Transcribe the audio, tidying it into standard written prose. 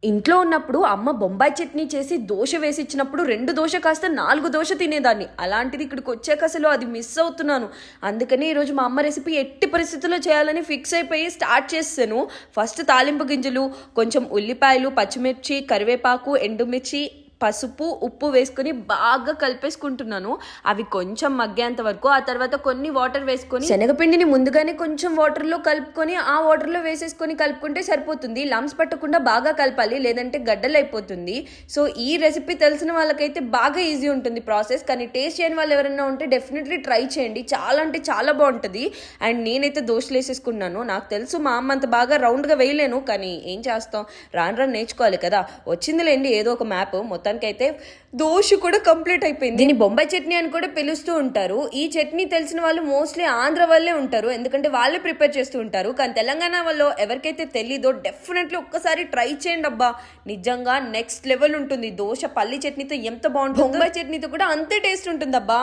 ఇంట్లో ఉన్నప్పుడు అమ్మ బొంబాయి చట్నీ చేసి దోశ వేసి ఇచ్చినప్పుడు 2 దోశ కాస్త 4 దోశ తినేదాన్ని. అలాంటిది ఇక్కడికి వచ్చాక అసలు అది మిస్ అవుతున్నాను. అందుకని ఈరోజు మా అమ్మ రెసిపీ ఎట్టి పరిస్థితుల్లో చేయాలని ఫిక్స్ అయిపోయి స్టార్ట్ చేసాను. ఫస్ట్ తాలింపు గింజలు, కొంచెం ఉల్లిపాయలు, పచ్చిమిర్చి, కరివేపాకు, ఎండుమిర్చి, పసుపు, ఉప్పు వేసుకొని బాగా కలిపేసుకుంటున్నాను. అవి కొంచెం మగ్గేంత వరకు. ఆ తర్వాత కొన్ని వాటర్ వేసుకొని శనగపిండిని ముందుగానే కొంచెం వాటర్లో కలుపుకొని ఆ వాటర్లో వేసేసుకొని కలుపుకుంటే సరిపోతుంది. లమ్స్ పట్టకుండా బాగా కలపాలి, లేదంటే గడ్డలు అయిపోతుంది. సో ఈ రెసిపీ తెలిసిన వాళ్ళకైతే బాగా ఈజీ ఉంటుంది ప్రాసెస్. కానీ టేస్ట్ చేయని వాళ్ళు ఎవరైనా ఉంటే డెఫినెట్లీ ట్రై చేయండి. చాలా అంటే చాలా బాగుంటుంది. అండ్ నేనైతే దోశలు వేసేసుకున్నాను. నాకు తెలుసు మా అమ్మ అంత బాగా రౌండ్గా వేయలేను, కానీ ఏం చేస్తాం, రాను రాను నేర్చుకోవాలి కదా. వచ్చిందిలేండి ఏదో ఒక మ్యాప్. అయితే దోశ కూడా కంప్లీట్ అయిపోయింది. దీన్ని బొంబాయి చట్నీ అని కూడా పిలుస్తూ ఉంటారు. ఈ చట్నీ తెలిసిన వాళ్ళు మోస్ట్లీ ఆంధ్ర వాళ్ళే ఉంటారు, ఎందుకంటే వాళ్ళే ప్రిపేర్ చేస్తూ ఉంటారు. కానీ తెలంగాణ వాళ్ళు ఎవరికైతే తెలీదో డెఫినెట్లీ ఒక్కసారి ట్రై చేయండి అబ్బా. నిజంగా నెక్స్ట్ లెవెల్ ఉంటుంది. దోశ పల్లి చట్నీతో ఎంత బాగుంటుంది, బొంబాయి చట్నీతో కూడా అంతే టేస్ట్ ఉంటుంది అబ్బా.